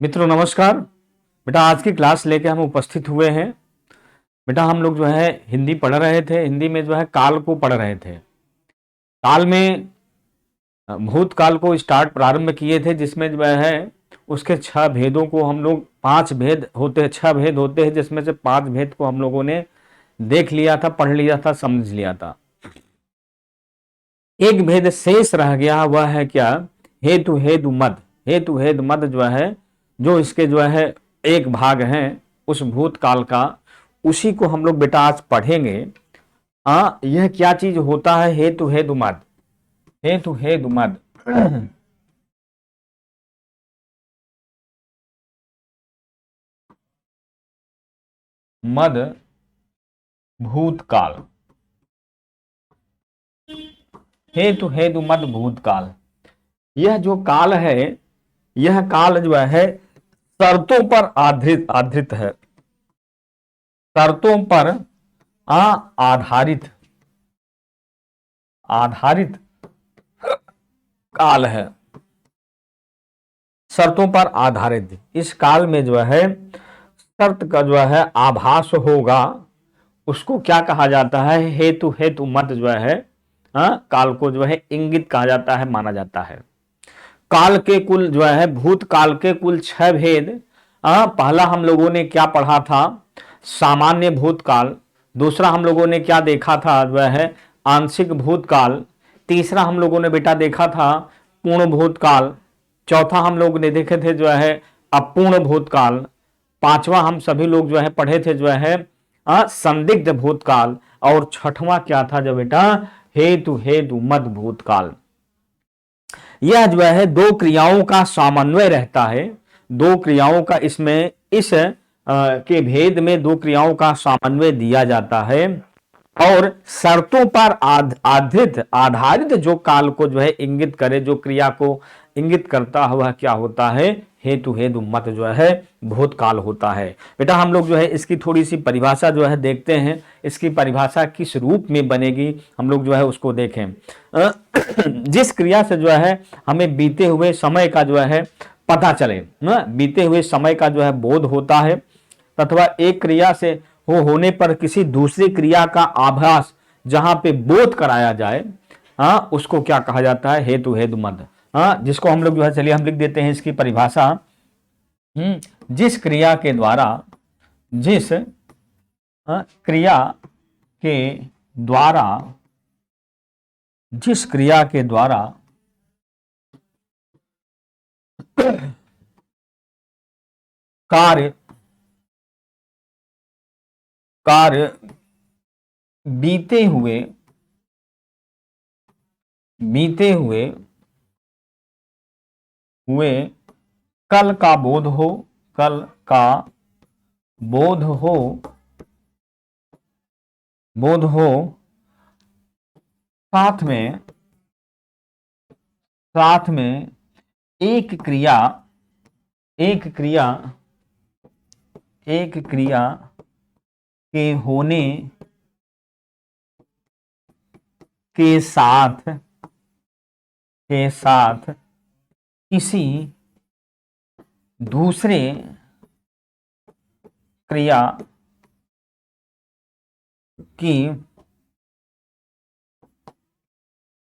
मित्रों नमस्कार। बेटा आज की क्लास लेके हम उपस्थित हुए हैं। बेटा हम लोग जो है हिंदी पढ़ रहे थे। हिंदी में जो है काल को पढ़ रहे थे। काल में भूतकाल को स्टार्ट प्रारंभ किए थे, जिसमें जो है उसके 6 भेदों को हम लोग, 5 भेद होते हैं, 6 भेद होते हैं, जिसमें से 5 भेद को हम लोगों ने देख लिया था, पढ़ लिया था, समझ लिया था। एक भेद शेष रह गया, वह है क्या? हेतु हेतु मद। हेतु हेतु मद जो है, जो इसके जो है एक भाग है उस भूतकाल का, उसी को हम लोग बेटा आज पढ़ेंगे। यह क्या चीज होता है? हेतु हेतु मद। हेतु हेतु मद। मद भूतकाल। हेतु हेतु मद भूतकाल। यह जो काल है, यह काल जो है शर्तों पर आधारित आधारित है। शर्तों पर आधारित आधारित काल है। शर्तों पर आधारित इस काल में जो है शर्त का जो है आभास होगा, उसको क्या कहा जाता है? हेतु हेतु मत जो है काल को जो है इंगित कहा जाता है, माना जाता है। काल के कुल जो है भूतकाल के कुल 6 भेद। पहला हम लोगों ने क्या पढ़ा था? सामान्य भूतकाल। दूसरा हम लोगों ने क्या देखा था? जो है आंशिक भूतकाल। तीसरा हम लोगों ने बेटा देखा था पूर्ण भूतकाल। चौथा हम लोग ने देखे थे जो है अपूर्ण भूतकाल। पांचवा हम सभी लोग जो है पढ़े थे जो है संदिग्ध भूतकाल। और छठवां क्या था जो बेटा? हेतु हेतु मद भूतकाल। यह जो है दो क्रियाओं का समन्वय रहता है। दो क्रियाओं का इसमें के भेद में दो क्रियाओं का समन्वय दिया जाता है। और शर्तों पर आधारित जो काल को जो है इंगित करे, जो क्रिया को इंगित करता है, वह क्या होता है? हेतु हेतु मत जो है भूतकाल होता है। बेटा हम लोग जो है इसकी थोड़ी सी परिभाषा जो है देखते हैं। इसकी परिभाषा किस रूप में बनेगी हम लोग जो है उसको देखें। जिस क्रिया से जो है हमें बीते हुए समय का जो है पता चले, बीते हुए समय का जो है बोध होता है, अथवा एक क्रिया से होने पर किसी दूसरी क्रिया का आभास जहां पे बोध कराया जाए, उसको क्या कहा जाता है? हेतु हेतु मद। जिसको हम लोग जो है, चलिए हम लिख देते हैं इसकी परिभाषा। जिस क्रिया के द्वारा, जिस क्रिया के द्वारा, जिस क्रिया के द्वारा कार्य कार्य बीते हुए हुए कल का बोध हो, कल का बोध हो, साथ में एक क्रिया के होने के साथ किसी दूसरे क्रिया की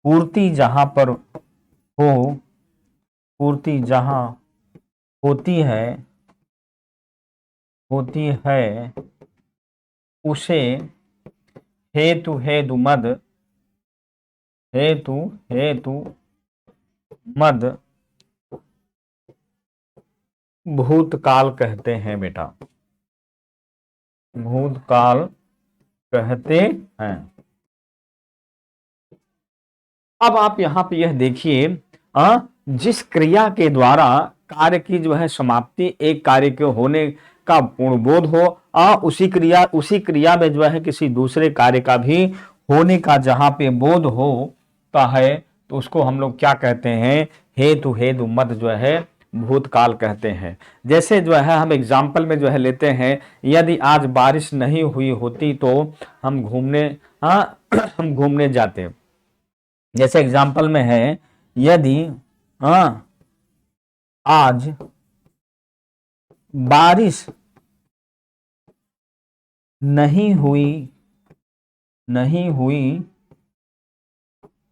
पूर्ति जहां पर हो, पूर्ति जहां होती है उसे हेतु हेतु मद भूतकाल कहते हैं बेटा। भूतकाल कहते हैं। अब आप यहां पे यह देखिए, जिस क्रिया के द्वारा कार्य की जो है समाप्ति, एक कार्य के होने का पूर्ण बोध हो, उसी क्रिया में जो है किसी दूसरे कार्य का भी होने का जहां पे बोध होता है, तो उसको हम लोग क्या कहते हैं? हेतु हेतु मद जो है भूतकाल कहते हैं। जैसे जो है हम एग्जाम्पल में जो है लेते हैं, यदि आज बारिश नहीं हुई होती तो हम घूमने हम घूमने जाते। जैसे एग्जाम्पल में है, यदि आज बारिश नहीं हुई, नहीं हुई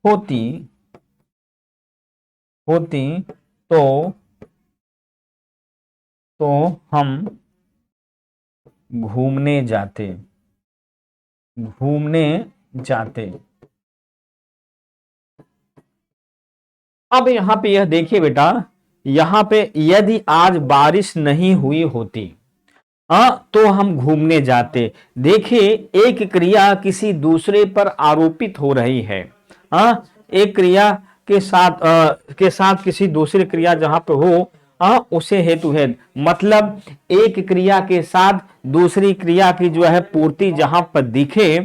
होती, होती तो तो हम घूमने जाते, घूमने जाते। अब यहां पे यह देखिए बेटा, यहां पे यदि आज बारिश नहीं हुई होती, तो हम घूमने जाते। देखिए एक क्रिया किसी दूसरे पर आरोपित हो रही है। एक क्रिया के साथ किसी दूसरी क्रिया जहां पे हो, उसे हेतु है, मतलब एक क्रिया के साथ दूसरी क्रिया की जो है पूर्ति जहां पर दिखे,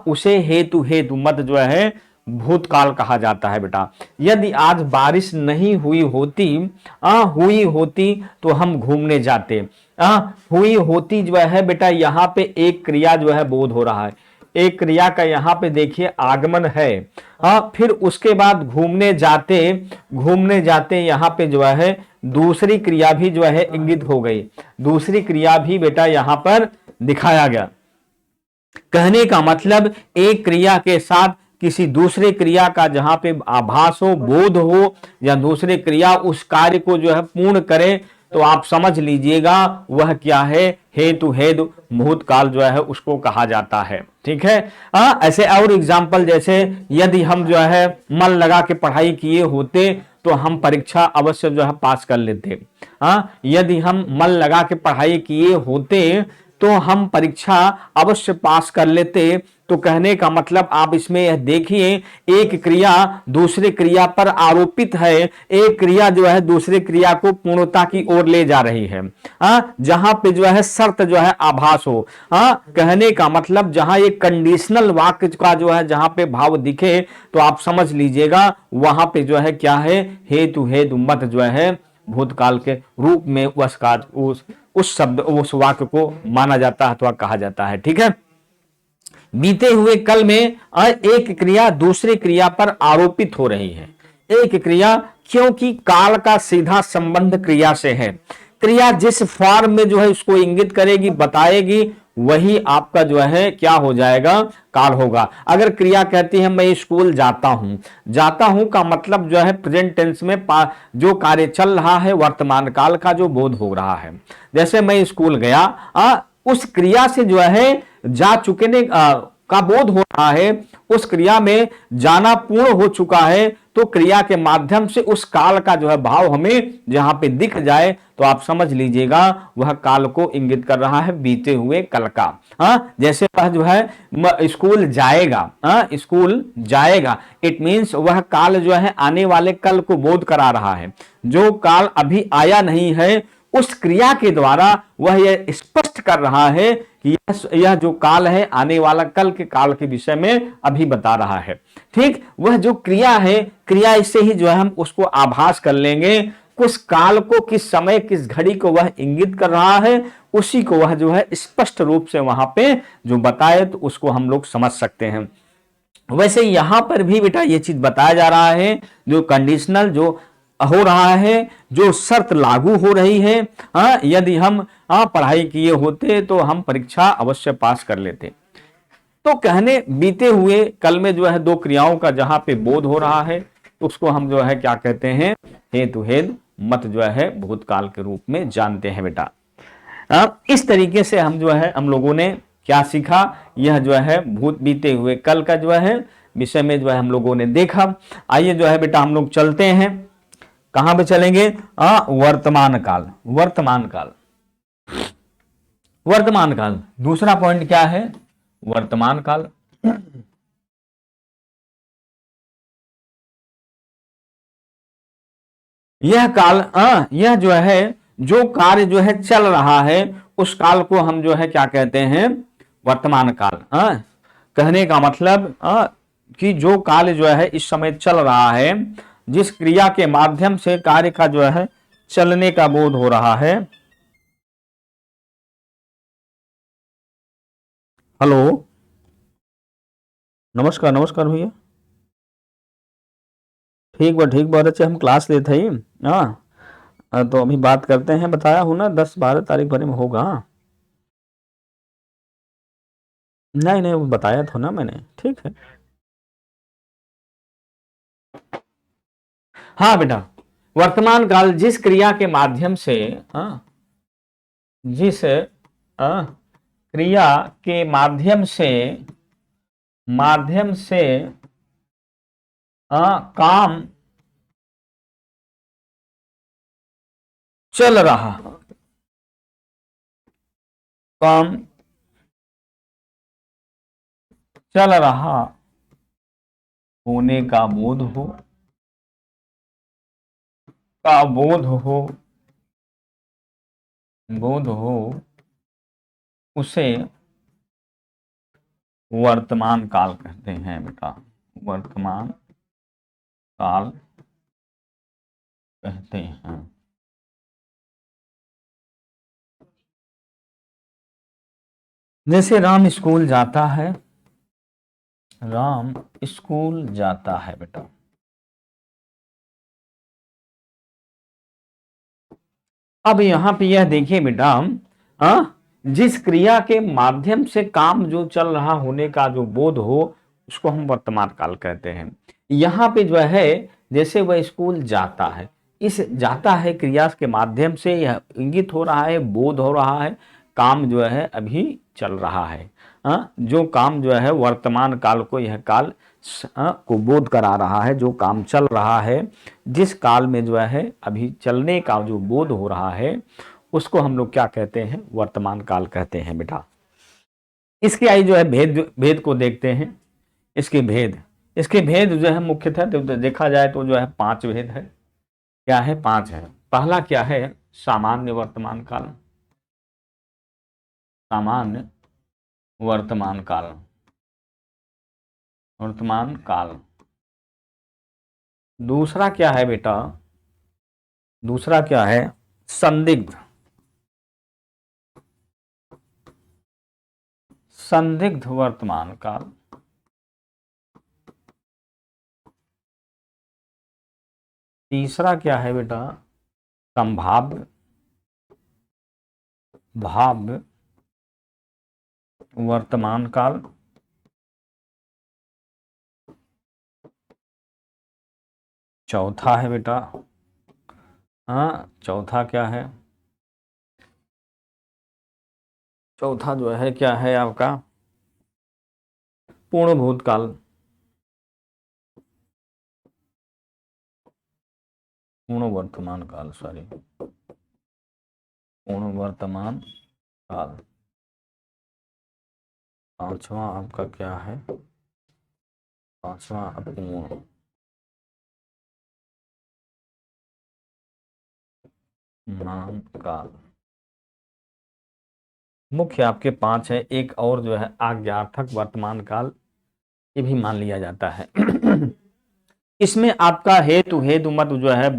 उसे हेतु हेतु मत जो है भूतकाल कहा जाता है बेटा। यदि आज बारिश नहीं हुई होती, हुई होती तो हम घूमने जाते। हुई होती जो है बेटा, यहाँ पे एक क्रिया जो है बोध हो रहा है, एक क्रिया का यहाँ पे देखिए आगमन है। फिर उसके बाद घूमने जाते, घूमने जाते यहाँ पे जो है दूसरी क्रिया भी जो है इंगित हो गई, दूसरी क्रिया भी बेटा यहाँ पर दिखाया गया। कहने का मतलब एक क्रिया के साथ किसी दूसरे क्रिया का जहां पे आभास हो, बोध हो, या दूसरे क्रिया उस कार्य को जो है पूर्ण करे, तो आप समझ लीजिएगा वह क्या है, हेतु हेतु भूतकाल जो है उसको कहा जाता है। ठीक है। ऐसे और एग्जाम्पल, जैसे यदि हम जो है मन लगा के पढ़ाई किए होते तो हम परीक्षा अवश्य जो है पास कर लेते। यदि हम मन लगा के पढ़ाई किए होते तो हम परीक्षा अवश्य पास कर लेते। तो कहने का मतलब आप इसमें यह देखिए, एक क्रिया दूसरे क्रिया पर आरोपित है, एक क्रिया जो है दूसरे क्रिया को पूर्णता की ओर ले जा रही है। जहां पे जो है शर्त जो है आभास हो, कहने का मतलब जहां एक कंडीशनल वाक्य का जो है जहां पे भाव दिखे, तो आप समझ लीजिएगा वहां पे जो है क्या है, हेतु हेतु मत जो है भूतकाल के रूप में उस शब्द उस वाक्य को माना जाता है अथवा कहा जाता है। ठीक है। बीते हुए कल में एक क्रिया दूसरी क्रिया पर आरोपित हो रही है, एक क्रिया, क्योंकि काल का सीधा संबंध क्रिया से है। क्रिया जिस फॉर्म में जो है उसको इंगित करेगी, बताएगी, वही आपका जो है क्या हो जाएगा, काल होगा। अगर क्रिया कहती है मैं स्कूल जाता हूं, जाता हूं का मतलब जो है प्रेजेंट टेंस में जो कार्य चल रहा है वर्तमान काल का जो बोध हो रहा है। जैसे मैं स्कूल गया, उस क्रिया से जो है जा चुके ने का बोध हो रहा है, उस क्रिया में जाना पूर्ण हो चुका है, तो क्रिया के माध्यम से उस काल का जो है भाव हमें जहां पे दिख जाए, तो आप समझ लीजिएगा वह काल को इंगित कर रहा है, बीते हुए कल का। जैसे वह जो है स्कूल जाएगा, स्कूल जाएगा, इट मींस वह काल जो है आने वाले कल को बोध करा रहा है। जो काल अभी आया नहीं है, उस क्रिया के द्वारा वह यह स्पष्ट कर रहा है कि यह जो काल है आने वाला कल के काल के विषय में अभी बता रहा है। ठीक, वह जो क्रिया है, क्रिया इससे ही जो है हम उसको आभास कर लेंगे, किस काल को, किस समय, किस घड़ी को वह इंगित कर रहा है, उसी को वह जो है स्पष्ट रूप से वहां पे जो बताए, तो उसको हम लोग समझ सकते हैं। वैसे यहां पर भी बेटा ये चीज बताया जा रहा है, जो कंडीशनल जो हो रहा है, जो शर्त लागू हो रही है, यदि हम पढ़ाई किए होते तो हम परीक्षा अवश्य पास कर लेते। तो कहने बीते हुए कल में जो है दो क्रियाओं का जहां पे बोध हो रहा है, तो उसको हम जो है क्या कहते हैं, हेतु हेतु मत जो है भूतकाल के रूप में जानते हैं बेटा। इस तरीके से हम जो है हम लोगों ने क्या सीखा, यह जो है भूत बीते हुए कल का जो है विषय में जो है हम लोगों ने देखा। आइए जो है बेटा हम लोग चलते हैं, कहां पे चलेंगे, वर्तमान काल। वर्तमान काल, वर्तमान काल दूसरा पॉइंट क्या है, वर्तमान काल। यह काल, यह जो है जो कार्य जो है चल रहा है, उस काल को हम जो है क्या कहते हैं, वर्तमान काल। कहने का मतलब कि जो काल जो है इस समय चल रहा है, जिस क्रिया के माध्यम से कार्य का जो है चलने का बोध हो रहा है। हेलो, नमस्कार, नमस्कार भैया। ठीक बा, ठीक बा, अच्छे हम क्लास लेते ही। हाँ, तो अभी बात करते हैं, बताया हूं ना 10-12 तारीख भरे में होगा। नहीं नहीं, वो बताया था ना मैंने, ठीक है। हाँ बेटा, वर्तमान काल जिस क्रिया के माध्यम से, हाँ, जिस क्रिया के माध्यम से काम चल रहा, काम चल रहा होने का बोध हो उसे वर्तमान काल कहते हैं बेटा, वर्तमान काल कहते हैं। जैसे राम स्कूल जाता है, राम स्कूल जाता है बेटा। अब यहां पे यह देखिए बेटा, जिस क्रिया के माध्यम से काम जो चल रहा होने का जो बोध हो, उसको हम वर्तमान काल कहते हैं। यहाँ पे जो है, जैसे वह स्कूल जाता है, इस जाता है क्रिया के माध्यम से यह इंगित हो रहा है, बोध हो रहा है, काम जो है अभी चल रहा है। जो काम जो है वर्तमान काल को, यह काल को बोध करा रहा है, जो काम चल रहा है, जिस काल में जो है अभी चलने का जो बोध हो रहा है, उसको हम लोग क्या कहते हैं, वर्तमान काल कहते हैं बेटा। इसके आई जो है भेद भेद को देखते हैं। इसके भेद जो है मुख्यतः देखा जाए तो जो है 5 भेद है। क्या है? 5 है। पहला क्या है? सामान्य वर्तमान काल, सामान्य वर्तमान काल, वर्तमान काल। दूसरा क्या है बेटा? दूसरा क्या है? संदिग्ध, संदिग्ध वर्तमान काल। तीसरा क्या है बेटा? संभाव्य, भाव्य वर्तमान काल। चौथा है बेटा, चौथा क्या है? चौथा जो है क्या है आपका? पूर्ण भूतकाल, पूर्ण वर्तमान काल, सॉरी, पूर्ण वर्तमान काल। पांचवा आपका क्या है? पांचवा अपूर्ण मान काल। मुख्य आपके 5 है। एक और जो है आज्ञार्थक वर्तमान काल, ये भी मान लिया जाता है। इसमें आपका हेतु हेतु मत जो है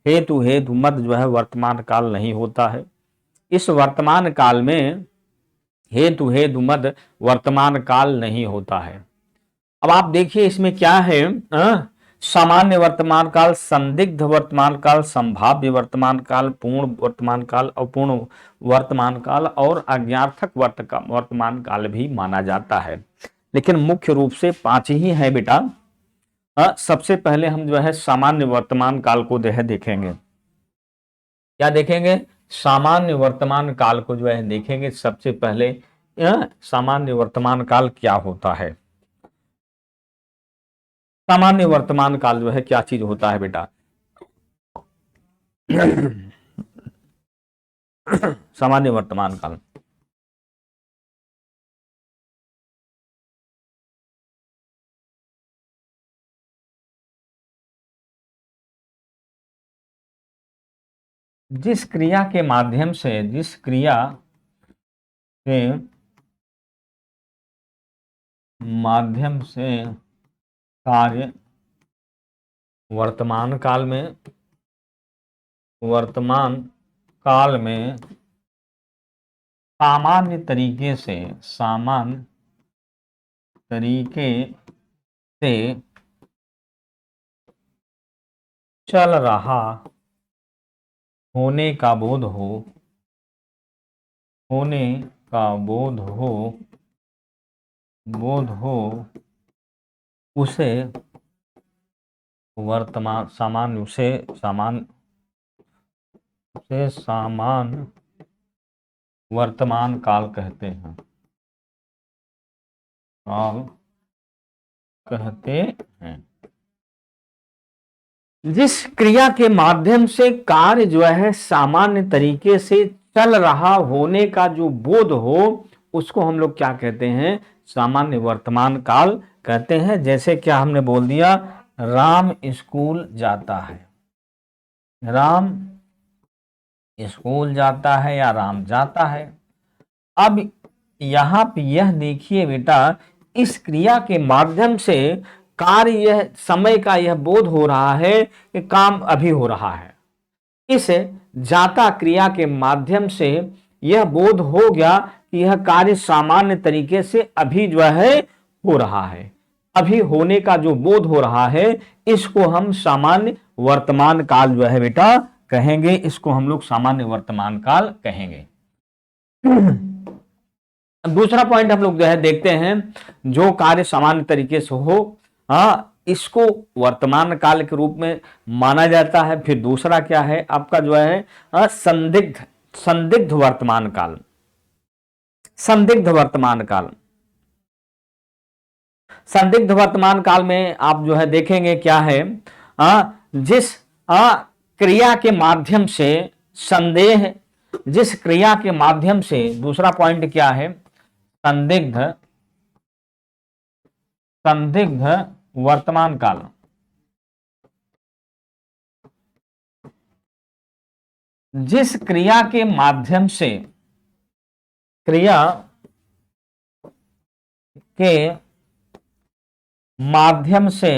हेतु हेतु मत जो है वर्तमान काल नहीं होता है। इस वर्तमान काल में हेतु हेतु मत वर्तमान काल नहीं होता है। अब आप देखिए इसमें क्या है, सामान्य वर्तमान काल, संदिग्ध वर्तमान काल, संभाव्य वर्तमान काल, पूर्ण वर्तमान काल, अपूर्ण वर्तमान काल और अज्ञार्थक वर्तमान काल भी माना जाता है। लेकिन मुख्य रूप से 5 ही है बेटा। सबसे पहले हम जो है सामान्य वर्तमान काल को जो है देखेंगे। क्या देखेंगे? सामान्य वर्तमान काल को जो है देखेंगे सबसे पहले। सामान्य वर्तमान काल क्या होता है? सामान्य वर्तमान काल जो है क्या चीज होता है बेटा? सामान्य वर्तमान काल जिस क्रिया के माध्यम से, जिस क्रिया के माध्यम से कार्य वर्तमान काल में, वर्तमान काल में सामान्य तरीके से, सामान्य तरीके से चल रहा होने का बोध हो, होने का बोध हो उसे वर्तमान सामान्य, उसे सामान्य वर्तमान काल कहते हैं, काल कहते हैं। जिस क्रिया के माध्यम से कार्य जो है सामान्य तरीके से चल रहा होने का जो बोध हो, उसको हम लोग क्या कहते हैं, सामान्य वर्तमान काल कहते हैं। जैसे क्या हमने बोल दिया, राम स्कूल जाता है, राम स्कूल जाता है या राम जाता है। अब यहां पे यह देखिए बेटा, इस क्रिया के माध्यम से कार्य, यह समय का यह बोध हो रहा है कि काम अभी हो रहा है। इस जाता क्रिया के माध्यम से यह बोध हो गया कि यह कार्य सामान्य तरीके से अभी जो है हो रहा है, अभी होने का जो बोध हो रहा है, इसको हम सामान्य वर्तमान काल जो है बेटा कहेंगे, इसको हम लोग सामान्य वर्तमान काल कहेंगे। दूसरा पॉइंट हम लोग जो है देखते हैं, जो कार्य सामान्य तरीके से हो, इसको वर्तमान काल के रूप में माना जाता है। फिर दूसरा क्या है आपका जो है संदिग्ध वर्तमान काल, संदिग्ध वर्तमान काल। संदिग्ध वर्तमान काल में आप जो है देखेंगे क्या है, जिस क्रिया के माध्यम से संदेह, जिस क्रिया के माध्यम से, दूसरा पॉइंट क्या है, संदिग्ध वर्तमान काल। जिस क्रिया के माध्यम से, क्रिया के माध्यम से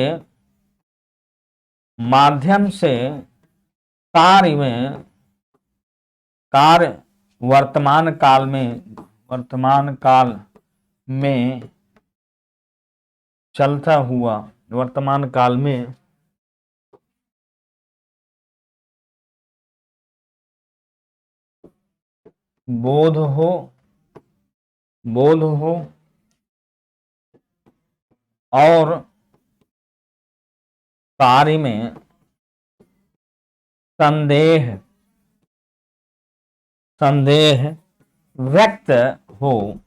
कार्य वर्तमान काल में चलता हुआ, वर्तमान काल में बोध हो और कार्य में संदेह व्यक्त हो,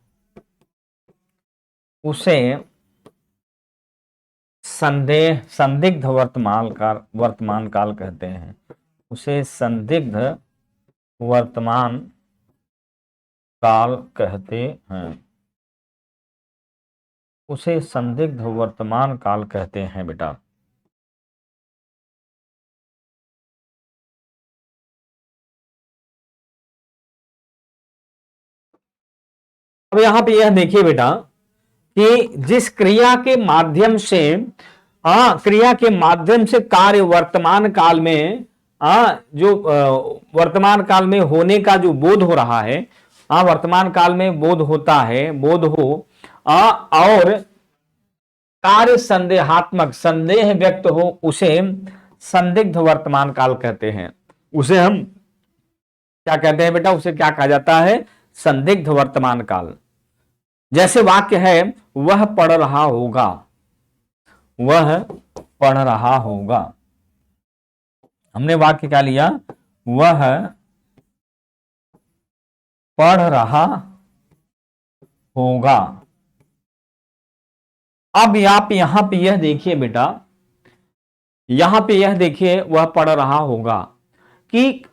उसे संदिग्ध वर्तमान काल कहते हैं, उसे संदिग्ध वर्तमान काल कहते हैं, उसे संदिग्ध वर्तमान काल कहते हैं बेटा। अब यहां पे यह देखिए बेटा कि जिस क्रिया के माध्यम से, क्रिया के माध्यम से कार्य वर्तमान काल में, जो वर्तमान काल में होने का जो बोध हो रहा है, वर्तमान काल में बोध होता है, बोध हो, और कार्य संदेहात्मक, संदेह व्यक्त हो, उसे संदिग्ध वर्तमान काल कहते हैं। उसे हम क्या कहते हैं बेटा, उसे क्या कहा जाता है, संदिग्ध वर्तमान काल। जैसे वाक्य है, वह पढ़ रहा होगा, वह पढ़ रहा होगा। हमने वाक्य क्या लिया, वह पढ़ रहा होगा। अब आप यहां पे यह देखिए बेटा, यहां पे यह देखिए, वह पढ़ रहा होगा कि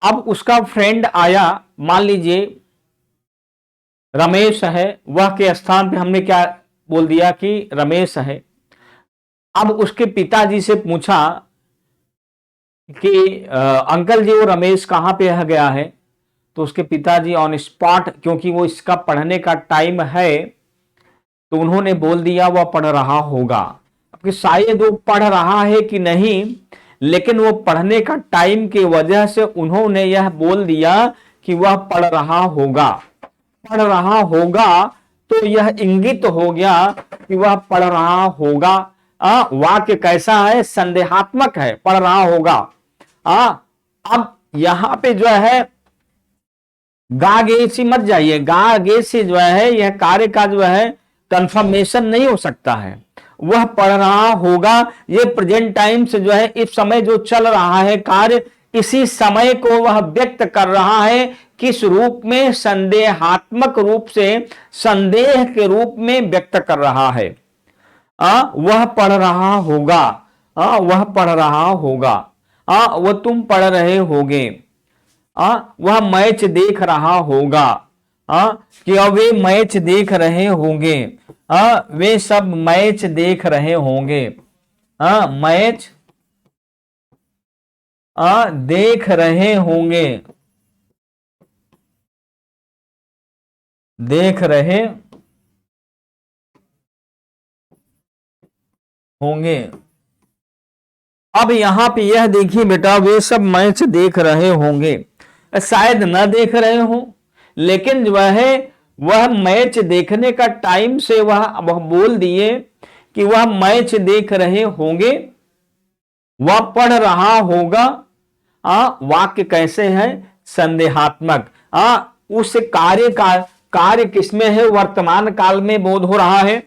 अब उसका फ्रेंड आया, मान लीजिए रमेश है, वह के स्थान पे हमने क्या बोल दिया कि रमेश है। अब उसके पिताजी से पूछा कि अंकल जी वो रमेश कहां पे रह गया है, तो उसके पिताजी ऑन स्पॉट, क्योंकि वो इसका पढ़ने का टाइम है, तो उन्होंने बोल दिया वह पढ़ रहा होगा। कि शायद वो पढ़ रहा है कि नहीं, लेकिन वो पढ़ने का टाइम की वजह से उन्होंने यह बोल दिया कि वह पढ़ रहा होगा। पढ़ रहा होगा तो यह इंगित हो गया कि वह पढ़ रहा होगा। वाक्य कैसा है, संदेहात्मक है, पढ़ रहा होगा। अब यहां पे जो है गा गे से मत जाइए, गा गे से जो है यह कार्य का जो है कंफर्मेशन नहीं हो सकता है। वह पढ़ रहा होगा, ये प्रेजेंट टाइम से जो है इस समय जो चल रहा है कार्य, इसी समय को वह व्यक्त कर रहा है। किस रूप में? संदेहात्मक रूप से, संदेह के रूप में व्यक्त कर रहा है। वह पढ़ रहा होगा, वह पढ़ रहा होगा, वह तुम पढ़ रहे होगे, वह मैच देख रहा होगा, कि वे मैच देख रहे होंगे, वे सब मैच देख रहे होंगे, मैच देख रहे होंगे, देख रहे होंगे। अब यहां पे यह देखिए बेटा, वे सब मैच देख रहे होंगे, शायद न देख रहे हो, लेकिन वह मैच देखने का टाइम से वह बोल दिए कि वह मैच देख रहे होंगे, वह पढ़ रहा होगा। वाक्य कैसे है? संदेहात्मक। उस कार्य किसमें है? वर्तमान काल में बोध हो रहा है,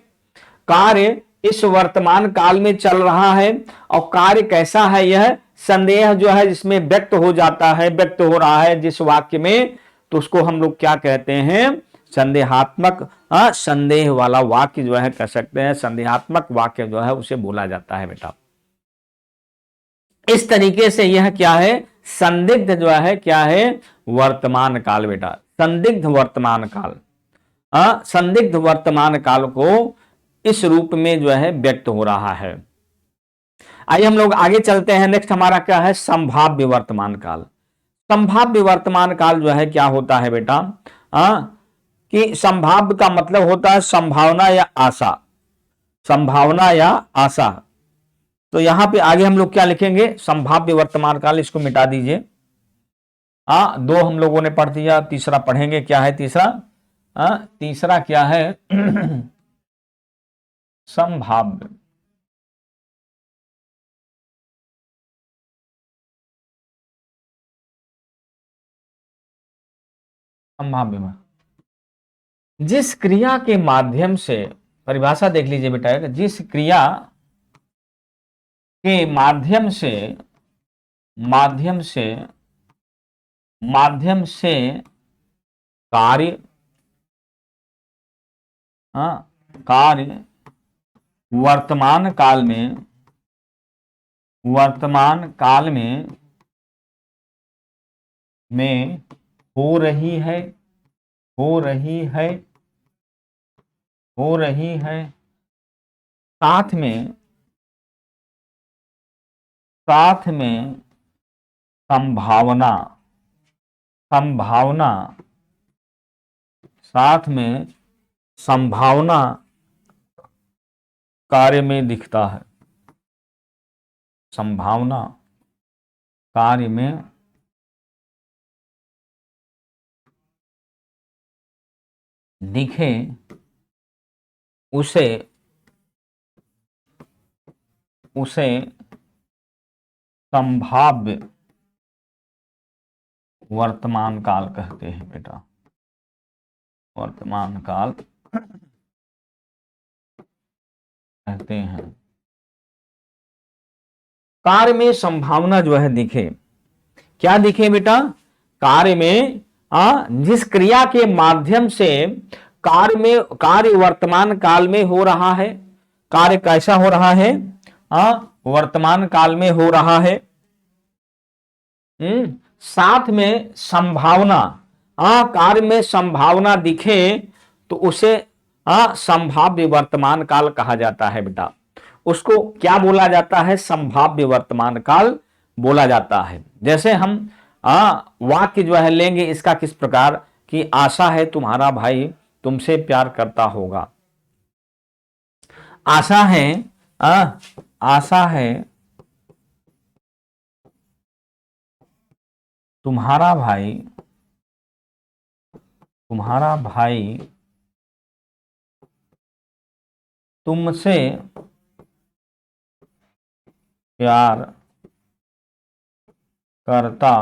कार्य इस वर्तमान काल में चल रहा है। और कार्य कैसा है? यह संदेह जो है जिसमें व्यक्त हो जाता है, व्यक्त हो रहा है जिस वाक्य में, तो उसको हम लोग क्या कहते हैं? संदेहात्मक। संदेह वाला वाक्य जो है कह सकते हैं, संदेहात्मक वाक्य जो है उसे बोला जाता है बेटा। इस तरीके से यह क्या है? संदिग्ध जो है क्या है? वर्तमान काल बेटा, संदिग्ध वर्तमान काल। संदिग्ध वर्तमान काल को इस रूप में जो है व्यक्त हो रहा है। आइए हम लोग आगे चलते हैं। नेक्स्ट हमारा क्या है? संभाव्य वर्तमान काल। संभाव्य वर्तमान काल जो है क्या होता है बेटा? कि संभाव्य का मतलब होता है संभावना या आशा, संभावना या आशा। तो यहां पे आगे हम लोग क्या लिखेंगे? संभाव्य वर्तमान काल, इसको मिटा दीजिए। दो हम लोगों ने पढ़ दिया, तीसरा पढ़ेंगे। क्या है तीसरा? तीसरा क्या है? संभाव्य। संभाव्य में जिस क्रिया के माध्यम से, परिभाषा देख लीजिए बेटा, जिस क्रिया के माध्यम से माध्यम से कार्य कार्य वर्तमान काल में हो रही है, हो रही है, हो रही है, साथ में संभावना, संभावना, साथ में संभावना कार्य में दिखता है, संभावना कार्य में दिखे, उसे संभाव्य वर्तमान काल कहते हैं बेटा, वर्तमान काल कहते हैं। कार्य में संभावना जो है दिखे, क्या दिखे बेटा? कार्य में जिस क्रिया के माध्यम से कार्य वर्तमान काल में हो रहा है, कार्य कैसा हो रहा है? वर्तमान काल में हो रहा है। साथ में संभावना, कार्य में संभावना दिखे तो उसे संभाव्य वर्तमान काल कहा जाता है बेटा। उसको क्या बोला जाता है? संभाव्य वर्तमान काल बोला जाता है। जैसे हम वाक्य जो है लेंगे इसका किस प्रकार कि आशा है तुम्हारा भाई तुमसे प्यार करता होगा। आशा है, आशा है तुम्हारा भाई तुमसे प्यार करता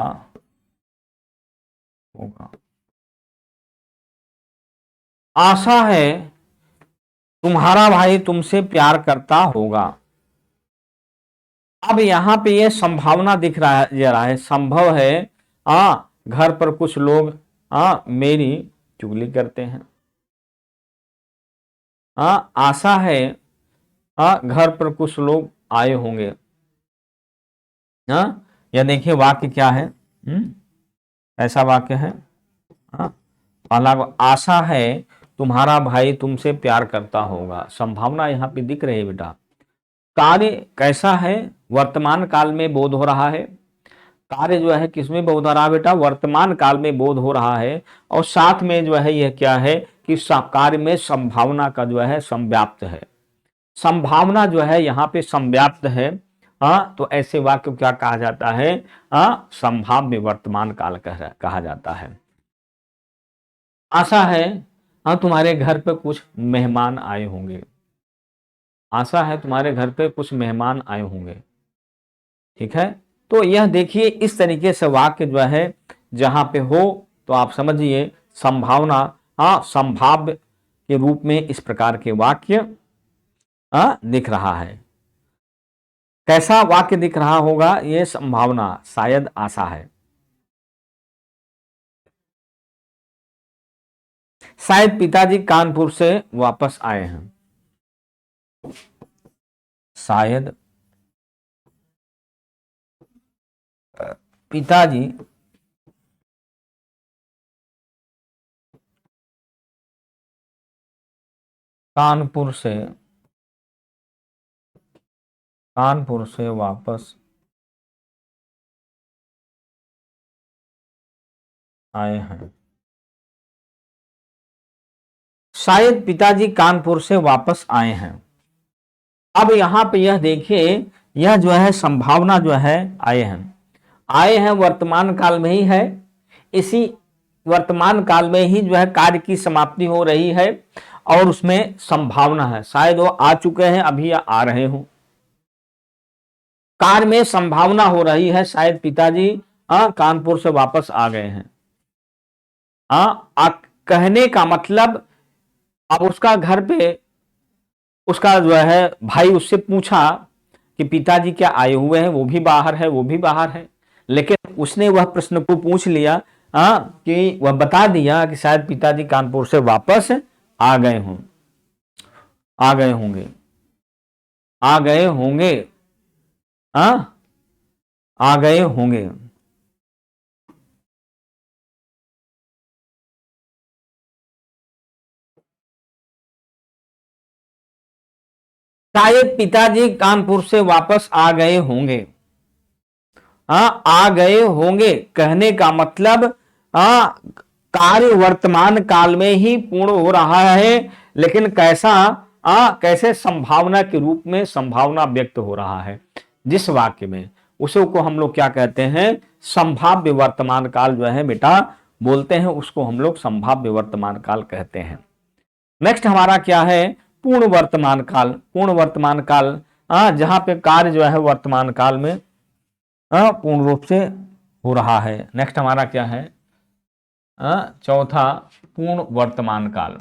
होगा। आशा है तुम्हारा भाई तुमसे प्यार करता होगा। अब यहां पे ये संभावना दिख रहा है, जरा है संभव है घर पर कुछ लोग मेरी चुगली करते हैं। आशा है घर पर कुछ लोग आए होंगे। यह देखिए वाक्य क्या है, ऐसा वाक्य है। पहला आशा है तुम्हारा भाई तुमसे प्यार करता होगा, संभावना यहां पे दिख रही है बेटा। कार्य कैसा है, वर्तमान काल में बोध हो रहा है। कार्य जो है किसमें बोध हो रहा है बेटा, वर्तमान काल में बोध हो रहा है। और साथ में जो है यह क्या है कि कार्य में संभावना का जो है संव्याप्त है। संभावना जो है यहाँ पे संव्याप्त है। तो ऐसे वाक्य को क्या कहा जाता है, संभाव्य वर्तमान काल कहा जाता है। आशा है तुम्हारे घर पे कुछ मेहमान आए होंगे। आशा है तुम्हारे घर पे कुछ मेहमान आए होंगे। ठीक है, तो यह देखिए इस तरीके से वाक्य जो है जहां पे हो तो आप समझिए संभावना संभाव्य के रूप में इस प्रकार के वाक्य दिख रहा है। कैसा वाक्य दिख रहा होगा, ये संभावना शायद आशा है। शायद पिताजी कानपुर से वापस आए हैं। शायद पिताजी कानपुर से वापस आए हैं। शायद पिताजी कानपुर से वापस आए हैं। अब यहां पे यह देखिए, यह जो है संभावना जो है आए हैं वर्तमान काल में ही है। इसी वर्तमान काल में ही जो है कार्य की समाप्ति हो रही है और उसमें संभावना है शायद वो आ चुके हैं अभी या आ रहे हो। कार्य में संभावना हो रही है शायद पिताजी कानपुर से वापस आ गए हैं। कहने का मतलब अब उसका घर पे उसका जो है भाई उससे पूछा कि पिताजी क्या आए हुए हैं, वो भी बाहर है, वो भी बाहर है। लेकिन उसने वह प्रश्न को पूछ लिया कि वह बता दिया कि शायद पिताजी कानपुर से वापस आ गए हों, आ गए होंगे, आ गए होंगे, आ गए होंगे। शायद पिताजी कानपुर से वापस आ गए होंगे। आ गए होंगे कहने का मतलब कार्य वर्तमान काल में ही पूर्ण हो रहा है, लेकिन कैसे संभावना के रूप में संभावना व्यक्त हो रहा है जिस वाक्य में, उसे को हम लोग क्या कहते हैं, संभाव्य वर्तमान काल जो है बेटा बोलते हैं, उसको हम लोग संभाव्य वर्तमान काल कहते हैं। नेक्स्ट हमारा क्या है, पूर्ण वर्तमान काल। पूर्ण वर्तमान काल जहां पे कार्य जो है वर्तमान काल में पूर्ण रूप से हो रहा है। नेक्स्ट हमारा क्या है, चौथा पूर्ण वर्तमान काल।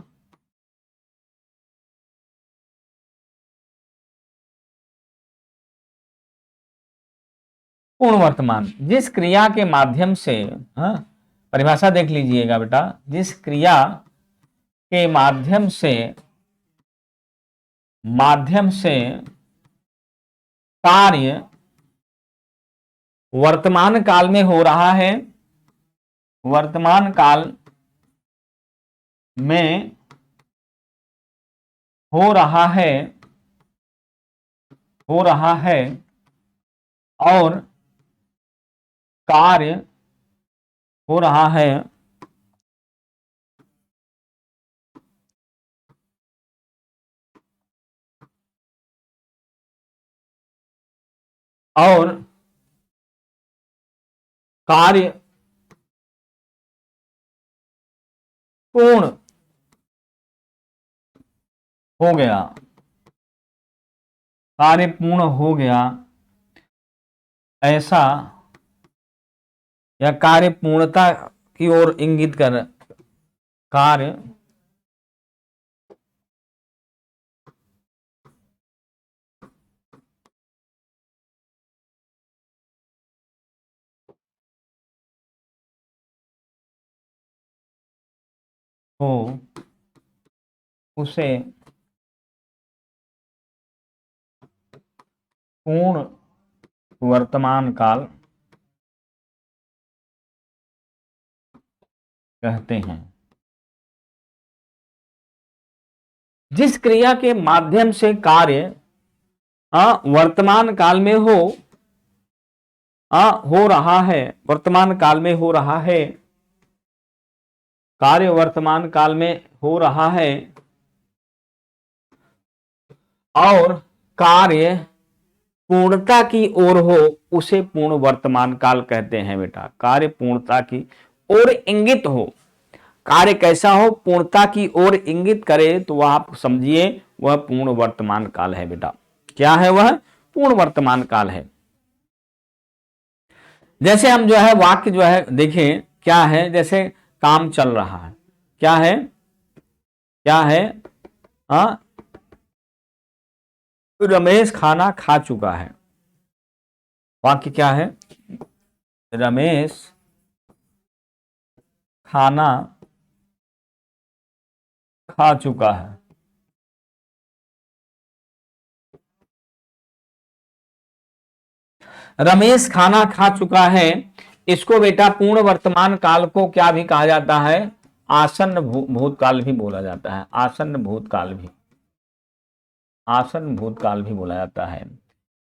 पूर्ण वर्तमान जिस क्रिया के माध्यम से, परिभाषा देख लीजिएगा बेटा, जिस क्रिया के माध्यम से कार्य वर्तमान काल में हो रहा है, वर्तमान काल में हो रहा है, और कार्य हो रहा है और कार्य पूर्ण हो गया, कार्य पूर्ण हो गया, ऐसा या कार्य पूर्णता की ओर इंगित कर, कार्य हो उसे पूर्ण वर्तमान काल कहते हैं। जिस क्रिया के माध्यम से कार्य वर्तमान काल में हो रहा है, वर्तमान काल में हो रहा है, कार्य वर्तमान काल में हो रहा है और कार्य पूर्णता की ओर हो उसे पूर्ण वर्तमान काल कहते हैं बेटा। कार्य पूर्णता की ओर इंगित हो, कार्य कैसा हो, पूर्णता की ओर इंगित करे, तो वह आप समझिए वह पूर्ण वर्तमान काल है बेटा। क्या है वह? पूर्ण वर्तमान काल है। जैसे हम जो है वाक्य जो है देखें क्या है, जैसे काम चल रहा है, क्या है, क्या है, रमेश खाना खा चुका है। वाक्य क्या है? रमेश खाना खा चुका है। रमेश खाना खा चुका है, इसको बेटा पूर्ण वर्तमान काल को क्या भी कहा जाता है? आसन्न भूतकाल भी बोला जाता है। आसन्न भूतकाल भी, आसन्न भूतकाल भी बोला जाता है।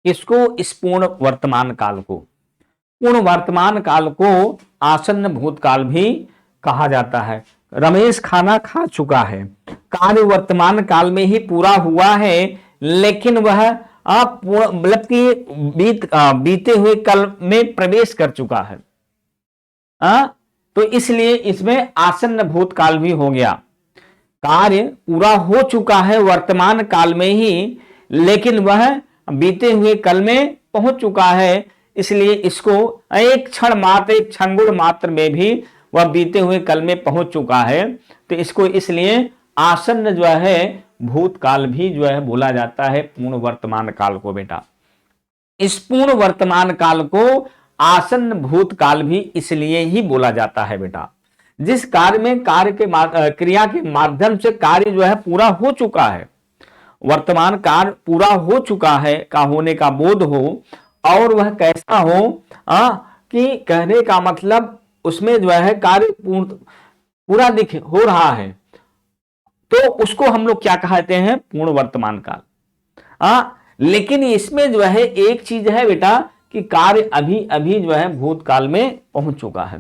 इसको, इस पूर्ण वर्तमान काल को, पूर्ण वर्तमान काल को आसन्न भूतकाल भी कहा जाता है। रमेश खाना खा चुका है, कार्य वर्तमान काल में ही पूरा हुआ है, लेकिन वह मतलब कि बीते हुए कल में प्रवेश कर चुका है। तो इसलिए इसमें आसन्न भूतकाल भी हो गया। कार्य पूरा हो चुका है वर्तमान काल में ही, लेकिन वह बीते हुए कल में पहुंच चुका है, इसलिए इसको एक क्षण मात्र, एक क्षणगुण मात्र में भी वह बीते हुए कल में पहुंच चुका है, तो इसको इसलिए आसन्न जो है भूतकाल भी जो है बोला जाता है पूर्ण वर्तमान काल को बेटा। इस पूर्ण वर्तमान काल को आसन्न भूतकाल भी इसलिए ही बोला जाता है बेटा, जिस कार्य में कार्य के क्रिया के माध्यम से कार्य जो है पूरा हो चुका है, वर्तमान कार्य पूरा हो चुका है का होने का बोध हो, और वह कैसा हो कि कहने का मतलब उसमें जो है कार्य पूरा दिख हो रहा है, तो उसको हम लोग क्या कहते हैं? पूर्ण वर्तमान काल। लेकिन इसमें जो है एक चीज है बेटा कि कार्य अभी अभी जो है भूतकाल में पहुंच चुका है,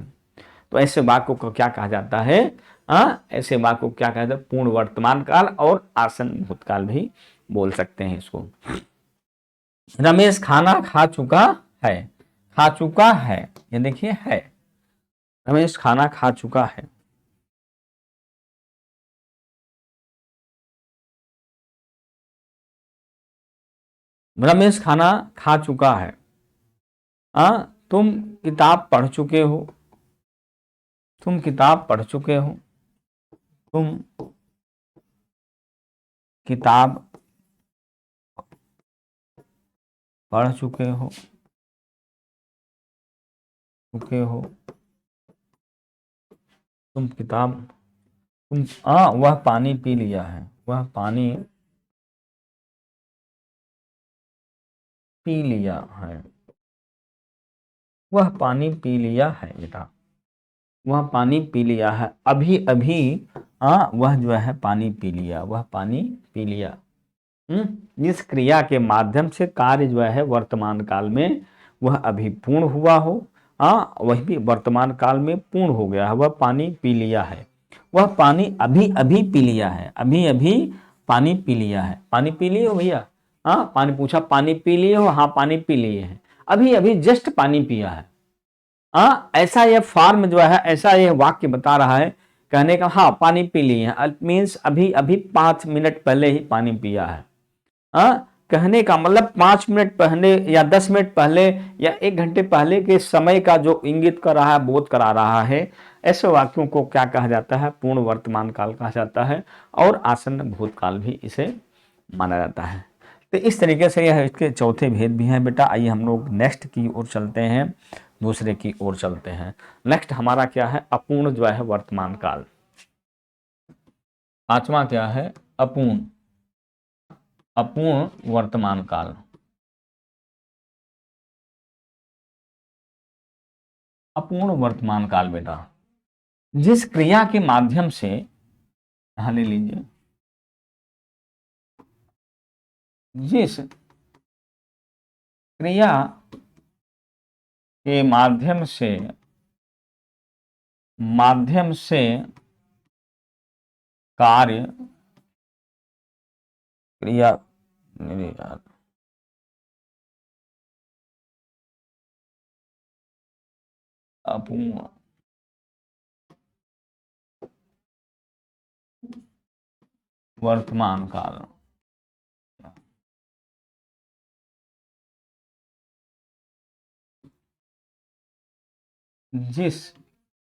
तो ऐसे वाक्य को क्या कहा जाता है? ऐसे वाक्य को क्या कहते हैं? पूर्ण वर्तमान काल और आसन्न भूतकाल भी बोल सकते हैं इसको। रमेश खाना खा चुका है, खा चुका है, ये देखिए है, रमेश खाना खा चुका है। रमेश खाना खा चुका है। तुम किताब पढ़ चुके हो, तुम किताब पढ़ चुके हो, तुम किताब पढ़ चुके हो, तुम किताब, तुम वह पानी पी लिया है, वह पानी पी लिया है, वह पानी पी लिया है बेटा, वह पानी पी लिया है, अभी अभी वह जो है पानी पी लिया, वह पानी पी लिया। जिस क्रिया के माध्यम से कार्य जो है वर्तमान काल में वह अभी पूर्ण हुआ हो, वह भी वर्तमान काल में पूर्ण हो गया है, वह पानी पी लिया है, वह पानी अभी अभी पी लिया है, अभी अभी पानी पी लिया है। पानी पी लिए हो भैया? पानी पूछा, पानी पी लिए हो? हाँ पानी पी लिए हैं, अभी अभी जस्ट पानी पिया है। ऐसा यह फॉर्म जो है, ऐसा यह वाक्य बता रहा है कहने का, हाँ पानी पी लिए हैं मीन्स अभी अभी 5 मिनट पहले ही पानी पिया है। कहने का मतलब 5 मिनट पहले या 10 मिनट पहले या 1 घंटे पहले के समय का जो इंगित कर रहा है, बोध करा रहा है, ऐसे वाक्यों को क्या कहा जाता है? पूर्ण वर्तमान काल कहा जाता है, और आसन्न भूतकाल भी इसे माना जाता है। तो इस तरीके से यह इसके चौथे भेद भी हैं बेटा। आइए हम लोग नेक्स्ट की ओर चलते हैं, दूसरे की ओर चलते हैं। नेक्स्ट हमारा क्या है? अपूर्ण जो है वर्तमान काल। पांचवा क्या है? अपूर्ण वर्तमान काल। अपूर्ण वर्तमान काल बेटा जिस क्रिया के माध्यम से, यहां ले लीजिए, जिस क्रिया के माध्यम से कार्य, क्रिया, मेरे यार अपूर्ण वर्तमान काल, जिस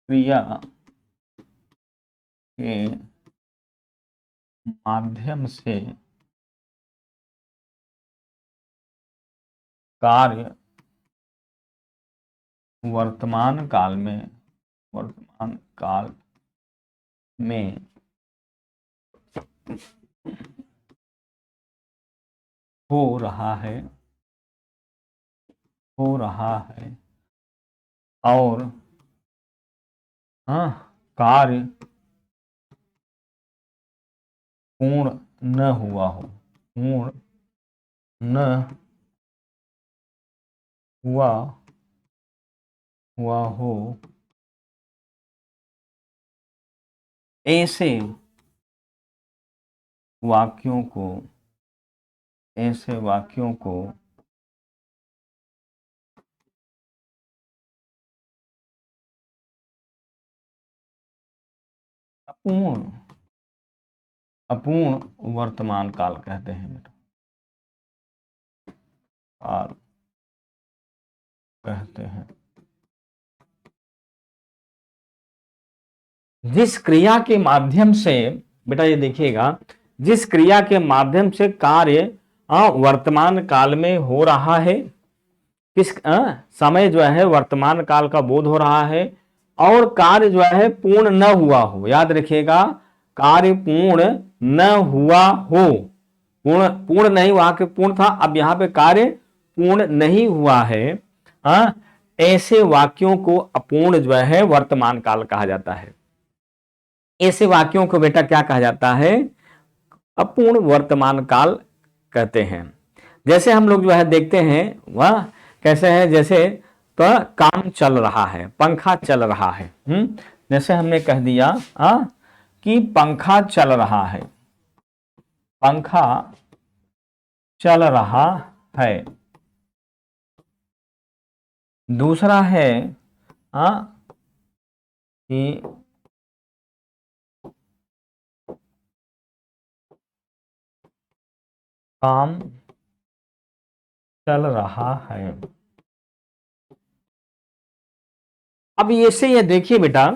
क्रिया के माध्यम से कार्य वर्तमान काल में हो रहा है और कार्य पूर्ण न हुआ हो, ऐसे वाक्यों को अपूर्ण वर्तमान काल कहते हैं बेटा, काल कहते हैं। जिस क्रिया के माध्यम से, बेटा ये देखिएगा, जिस क्रिया के माध्यम से कार्य वर्तमान काल में हो रहा है, किस समय जो है वर्तमान काल का बोध हो रहा है, और कार्य जो है पूर्ण न हुआ हो। याद रखिएगा, कार्य पूर्ण न हुआ हो, पूर्ण नहीं, वहां के पूर्ण था, अब यहां पे कार्य पूर्ण नहीं हुआ है, ऐसे वाक्यों को अपूर्ण जो है वर्तमान काल कहा जाता है। ऐसे वाक्यों को बेटा क्या कहा जाता है? अपूर्ण वर्तमान काल कहते हैं। जैसे हम लोग जो है देखते हैं वह कैसे है, जैसे तो काम चल रहा है, पंखा चल रहा है, जैसे हमने कह दिया कि पंखा चल रहा है, पंखा चल रहा है। दूसरा है कि काम चल रहा है। अब ऐसे ये देखिए बेटा,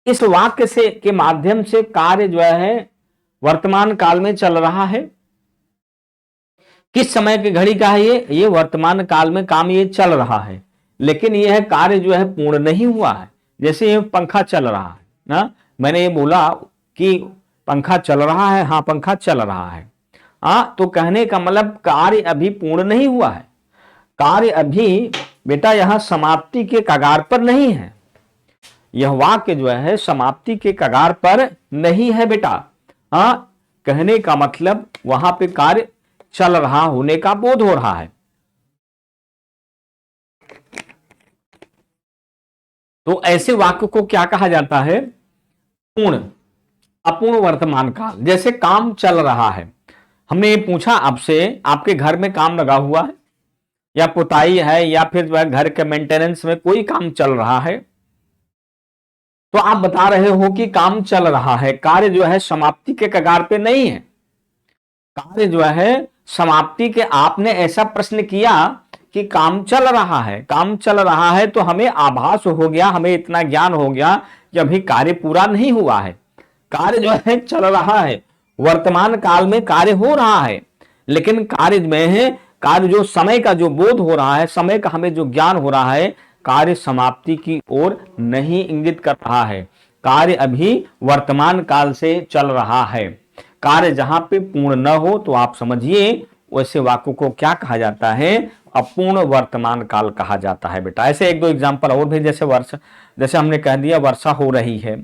इस वाक्य से के माध्यम से कार्य जो है वर्तमान काल में चल रहा है। किस समय की घड़ी का है ये वर्तमान काल में काम ये चल रहा है, लेकिन यह कार्य जो है पूर्ण नहीं हुआ है। जैसे ये पंखा चल रहा है ना, मैंने ये बोला कि पंखा चल रहा है, हाँ पंखा चल रहा है, तो कहने का मतलब कार्य अभी पूर्ण नहीं हुआ है, कार्य अभी बेटा यहां समाप्ति के कगार पर नहीं है। यह वाक्य जो है समाप्ति के कगार पर नहीं है बेटा। कहने का मतलब वहां पे कार्य चल रहा होने का बोध हो रहा है। तो ऐसे वाक्य को क्या कहा जाता है? पूर्ण अपूर्ण वर्तमान काल। जैसे काम चल रहा है, हमने ये पूछा आपसे, आपके घर में काम लगा हुआ है या पुताई है या फिर जो है घर के मेंटेनेंस में कोई काम चल रहा है, तो आप बता रहे हो कि काम चल रहा है, कार्य जो है समाप्ति के कगार पे नहीं है, कार्य जो है समाप्ति के आपने ऐसा प्रश्न किया कि काम चल रहा है, काम चल रहा है, तो हमें आभास हो गया, हमें इतना ज्ञान हो गया कि अभी कार्य पूरा नहीं हुआ है, कार्य जो है चल रहा है, वर्तमान काल में कार्य हो रहा है, लेकिन कार्य में है, कार्य जो समय का जो बोध हो रहा है, समय का हमें जो ज्ञान हो रहा है, कार्य समाप्ति की ओर नहीं इंगित कर रहा है, कार्य अभी वर्तमान काल से चल रहा है। कार्य जहां पे पूर्ण न हो तो आप समझिए वैसे वाक्यों को क्या कहा जाता है, अपूर्ण वर्तमान काल कहा जाता है बेटा। ऐसे एक दो एग्जांपल और भी, जैसे वर्षा, जैसे हमने कह दिया वर्षा हो रही है,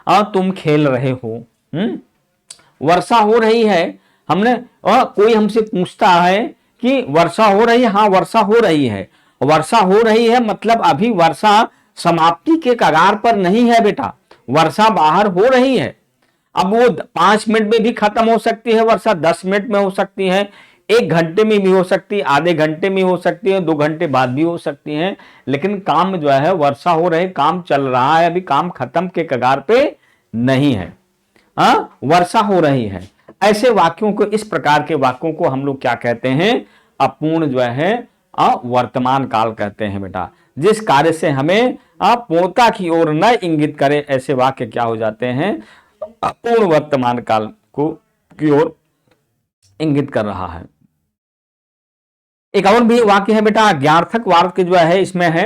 तुम खेल रहे हो, वर्षा हो रही है, हमने कोई हमसे पूछता है कि वर्षा हो रही है, हाँ वर्षा हो रही है, वर्षा हो रही है मतलब अभी वर्षा समाप्ति के कगार पर नहीं है बेटा, वर्षा बाहर हो रही है। अब वो 5 मिनट में भी खत्म हो सकती है वर्षा, 10 मिनट में हो सकती है, 1 घंटे में भी हो सकती है, आधे घंटे में हो सकती है, 2 घंटे बाद भी हो सकती है, लेकिन काम जो है वर्षा हो रही, काम चल रहा है, अभी काम खत्म के कगार पे नहीं है, वर्षा हो रही है। ऐसे वाक्यों को, इस प्रकार के वाक्यों को हम लोग क्या कहते हैं, अपूर्ण जो है वर्तमान काल कहते हैं बेटा। जिस कार्य से हमें पूर्णता की ओर न इंगित करे, ऐसे वाक्य क्या हो जाते हैं, अपूर्ण वर्तमान काल को की ओर इंगित कर रहा है। एक और भी वाक्य है बेटा, अज्ञार्थक वाक्य जो है इसमें है,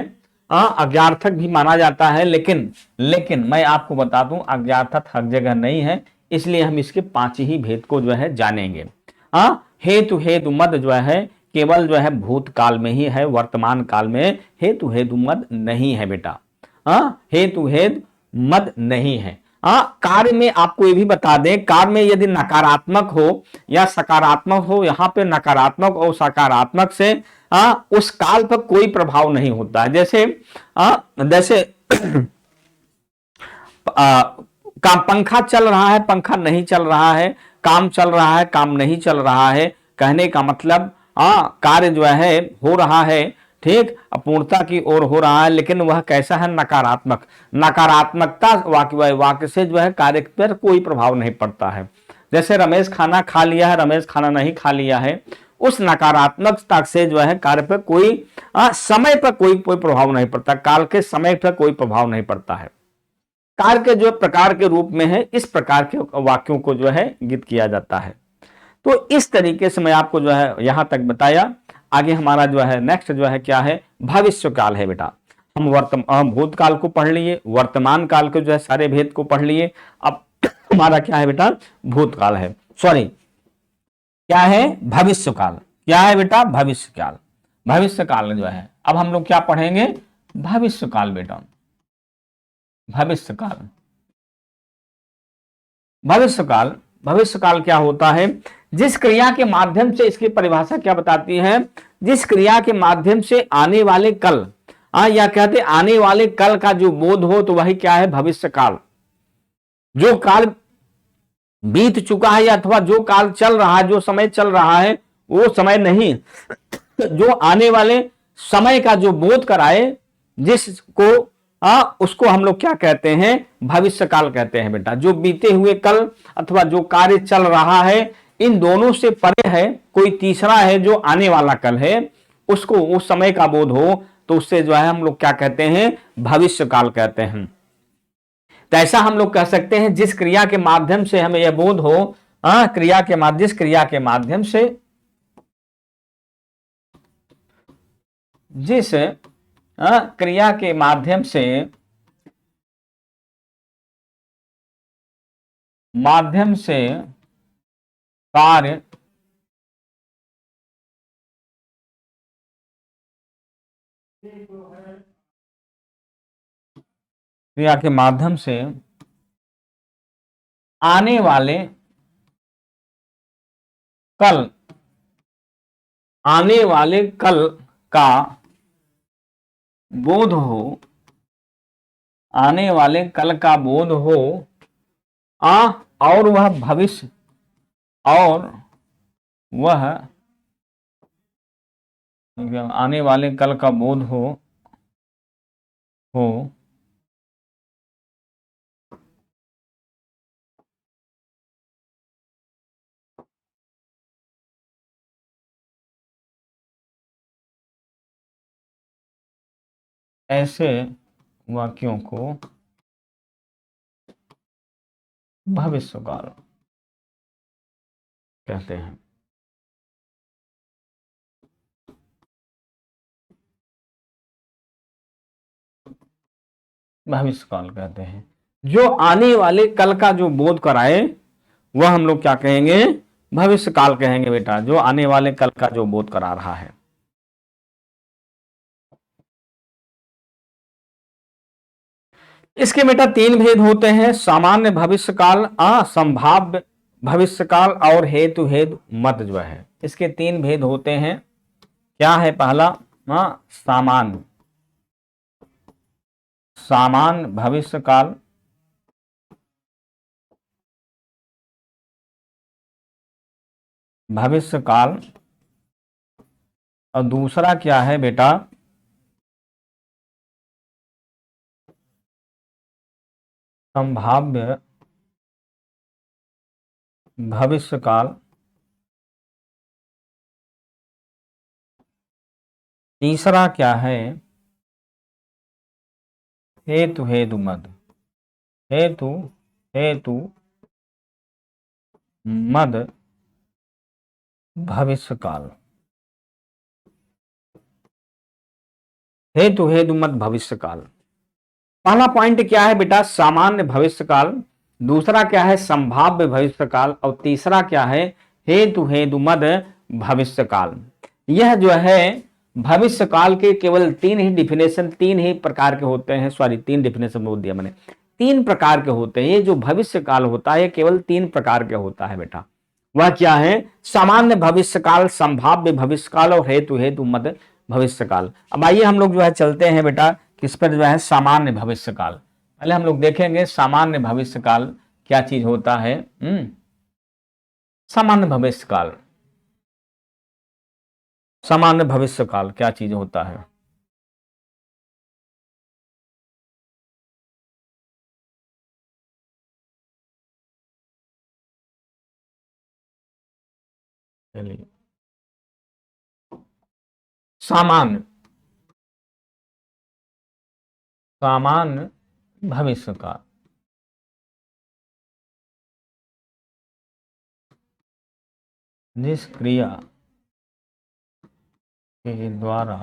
अज्ञार्थक भी माना जाता है, लेकिन मैं आपको बता दूं अज्ञार्थक हर जगह नहीं है, इसलिए हम इसके 5 ही भेद को जो है जानेंगे। हेतु हेतु मद जो है केवल जो है भूतकाल में ही है, वर्तमान काल में हेतु हेतु मद नहीं है बेटा, हेतु हेतु मद नहीं है। कार्य में आपको ये भी बता दें, कार्य में यदि नकारात्मक हो या सकारात्मक हो, यहां पे नकारात्मक और सकारात्मक से उस काल पर कोई प्रभाव नहीं होता है। जैसे काम, पंखा चल रहा है, पंखा नहीं चल रहा है, काम चल रहा है, काम नहीं चल रहा है, कहने का मतलब कार्य जो है हो रहा है, ठीक, अपूर्णता की ओर हो रहा है, लेकिन वह कैसा है, नकारात्मक, नकारात्मकता वाक्य से जो है कार्य पर कोई प्रभाव नहीं पड़ता है। जैसे रमेश खाना खा लिया है, रमेश खाना नहीं खा लिया है, उस नकारात्मकता से जो है कार्य पर कोई समय पर कोई प्रभाव नहीं पड़ता, काल के समय पर कोई प्रभाव नहीं पड़ता है। कार्य के जो प्रकार के रूप में है, इस प्रकार के वाक्यों को जो है इंगित किया जाता है। तो इस तरीके से मैं आपको जो है यहां तक बताया। आगे हमारा जो है नेक्स्ट जो है क्या है, भविष्य काल है बेटा। हम भूतकाल को पढ़ लिए, वर्तमान काल के जो है सारे भेद को पढ़ लिए, अब हमारा क्या है बेटा, भूतकाल है, सॉरी क्या है, भविष्य काल। क्या है बेटा, भविष्य काल। भविष्य काल जो है अब हम लोग क्या पढ़ेंगे, भविष्य काल बेटा, भविष्य काल। भविष्य काल, भविष्य काल क्या होता है, जिस क्रिया के माध्यम से, इसकी परिभाषा क्या बताती है, जिस क्रिया के माध्यम से आने वाले कल, या कहते आने वाले कल का जो बोध हो, तो वही क्या है, भविष्य काल। जो काल बीत चुका है या अथवा जो काल चल रहा है, जो समय चल रहा है वो समय नहीं, जो आने वाले समय का जो बोध कराए, जिसको उसको हम लोग क्या कहते हैं, भविष्य काल कहते हैं बेटा। जो बीते हुए कल अथवा जो कार्य चल रहा है, इन दोनों से परे है, कोई तीसरा है जो आने वाला कल है, उसको उस समय का बोध हो, तो उससे जो है हम लोग क्या कहते हैं, भविष्य काल कहते हैं। तो ऐसा हम लोग कह सकते हैं, जिस क्रिया के माध्यम से हमें यह बोध हो, क्रिया के माध्यम, जिस क्रिया के माध्यम से, जिस क्रिया के माध्यम से, माध्यम से कार्य क्रिया के माध्यम से आने वाले कल, आने वाले कल का बोध हो, आने वाले कल का बोध हो, आ और वह भविष्य, और वह आने वाले कल का बोध हो ऐसे वाक्यों को भविष्यकाल कहते हैं। भविष्यकाल कहते हैं। जो आने वाले कल का जो बोध कराए वह हम लोग क्या कहेंगे? भविष्यकाल कहेंगे बेटा, जो आने वाले कल का जो बोध करा रहा है। इसके बेटा तीन भेद होते हैं, सामान्य भविष्यकाल, संभाव्य भविष्यकाल और हेतु हेतु मत जो है। इसके तीन भेद होते हैं। क्या है? पहला सामान्य, सामान्य भविष्यकाल, भविष्यकाल, और दूसरा क्या है बेटा? संभाव्य भविष्यकाल, तीसरा क्या है? हेतु हेतु मद, हेतु हेतु मद भविष्यकाल, हेतु हेतु मद भविष्यकाल। पहला पॉइंट क्या है बेटा? सामान्य भविष्यकाल, दूसरा क्या है? संभाव्य भविष्यकाल, और तीसरा क्या है? हेतु हेतु मद भविष्यकाल। यह जो है भविष्यकाल के केवल तीन ही डिफिनेशन, तीन ही प्रकार के होते हैं। सॉरी, तीन डिफिनेशन बोल दिया मैंने, तीन प्रकार के होते हैं। ये जो भविष्यकाल होता है केवल तीन प्रकार के होता है बेटा। वह क्या है? सामान्य भविष्यकाल, संभाव्य भविष्यकाल और हेतु हेतु मद भविष्यकाल। अब आइए हम लोग जो है चलते हैं बेटा किस पर? जो है सामान्य भविष्यकाल। पहले हम लोग देखेंगे सामान्य भविष्यकाल क्या चीज होता है। सामान्य भविष्यकाल, सामान्य भविष्यकाल क्या चीज होता है? चलिए, सामान्य, सामान्य भविष्यकाल जिस क्रिया के द्वारा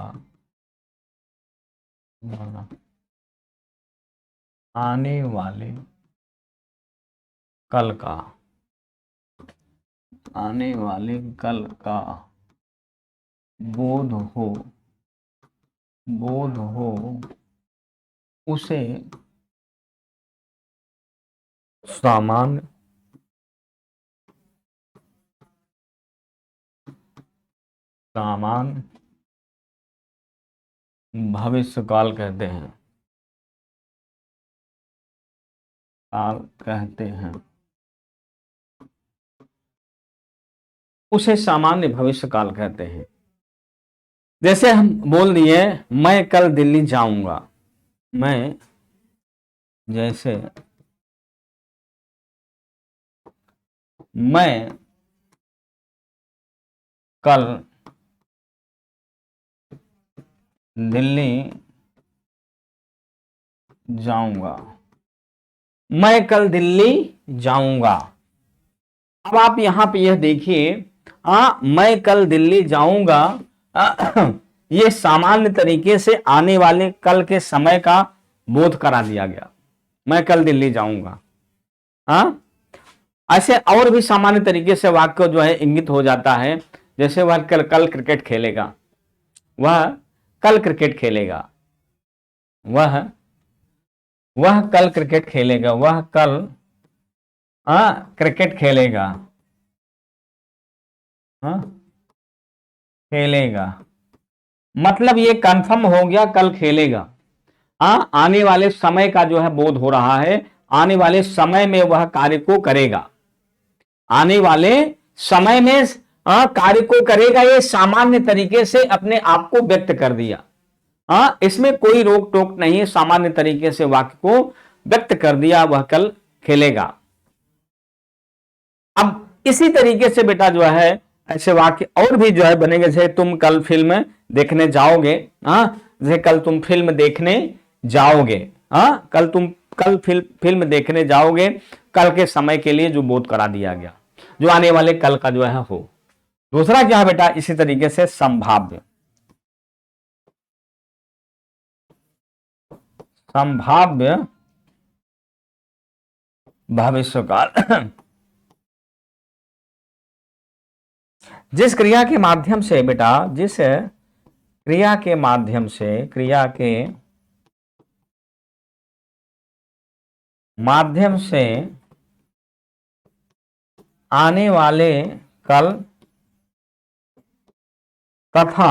आने वाले कल का, आने वाले कल का बोध हो, बोध हो, उसे सामान्य सामान्य भविष्यकाल कहते हैं, काल कहते हैं। उसे सामान्य भविष्यकाल कहते हैं। जैसे हम बोल दिए मैं कल दिल्ली जाऊंगा, मैं, जैसे मैं कल दिल्ली जाऊंगा, मैं कल दिल्ली जाऊंगा। अब आप यहां पे यह देखिए, मैं कल दिल्ली जाऊंगा, ये सामान्य तरीके से आने वाले कल के समय का बोध करा दिया गया, मैं कल दिल्ली जाऊंगा। ऐसे और भी सामान्य तरीके से वाक्य जो है इंगित हो जाता है। जैसे वह कल क्रिकेट खेलेगा, वह कल क्रिकेट खेलेगा, वह कल क्रिकेट खेलेगा, वह कल क्रिकेट खेलेगा, खेलेगा, मतलब ये कंफर्म हो गया कल खेलेगा। आने वाले समय का जो है बोध हो रहा है, आने वाले समय में वह कार्य को करेगा, आने वाले समय में कार्य को करेगा। ये सामान्य तरीके से अपने आप को व्यक्त कर दिया। इसमें कोई रोक टोक नहीं है, सामान्य तरीके से वाक्य को व्यक्त कर दिया, वह कल खेलेगा। अब इसी तरीके से बेटा जो है ऐसे वाक्य और भी जो है बनेंगे। जैसे तुम कल फिल्म देखने जाओगे, जैसे कल तुम फिल्म देखने जाओगे, हाँ, कल फिल्म देखने जाओगे, कल के समय के लिए जो बोध करा दिया गया, जो आने वाले कल का जो है हो। दूसरा क्या है बेटा, इसी तरीके से संभाव्य, संभाव्य भविष्यकाल। जिस क्रिया के माध्यम से बेटा, जिस क्रिया के माध्यम से, क्रिया के माध्यम से आने वाले कल तथा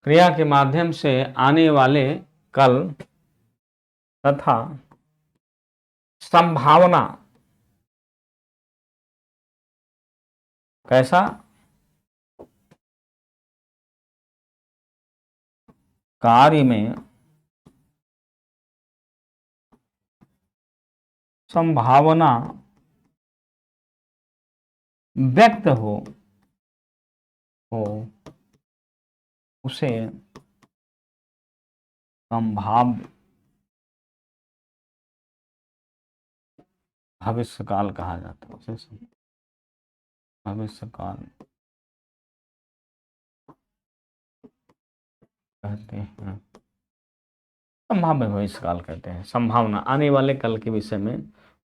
क्रिया के माध्यम से आने वाले कल तथा संभावना, कैसा, कार्य में संभावना व्यक्त हो उसे संभाव्य भविष्यकाल कहा जाता है, उसे भविष्यकाल कहते हैं, संभाव्य भविष्यकाल कहते हैं। संभावना, आने वाले कल के विषय में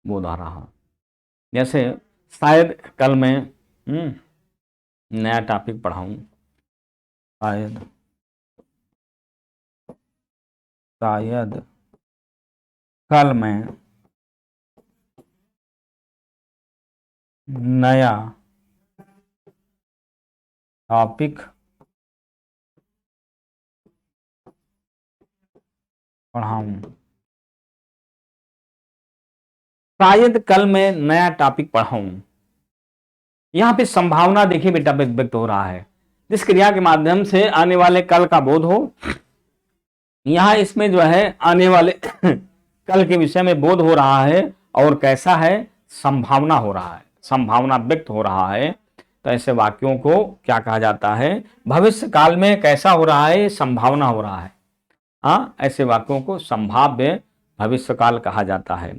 बोध आ रहा। जैसे शायद कल मैं नया टॉपिक पढ़ाऊं, शायद कल मैं नया टॉपिक पढ़ाऊं, शायद कल मैं नया टॉपिक पढ़ाऊं। यहां पे संभावना देखिए बेटा व्यक्त हो रहा है, जिस क्रिया के माध्यम से आने वाले कल का बोध हो। यहां इसमें जो है आने वाले कल के विषय में बोध हो रहा है, और कैसा है, संभावना हो रहा है, संभावना व्यक्त हो रहा है। तो ऐसे वाक्यों को क्या कहा जाता है, भविष्य काल में कैसा हो रहा है, संभावना हो रहा है। हाँ, ऐसे वाक्यों को संभाव्य भविष्यकाल कहा जाता है।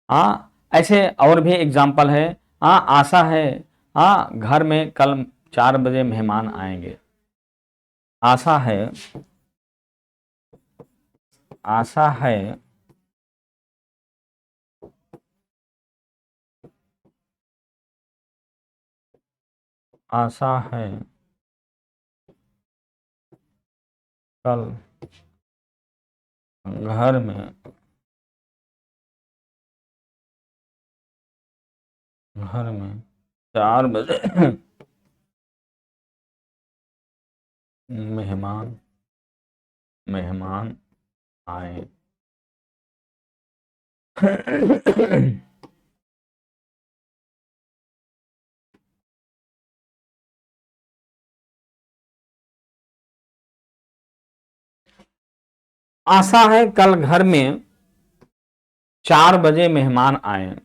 हाँ, ऐसे और भी एग्जाम्पल है। हाँ, आशा है, हाँ, घर में कल 4 बजे मेहमान आएंगे। आशा है, आशा है आशा है कल घर में 4 बजे मेहमान आए। आशा है कल घर में 4 बजे मेहमान आए।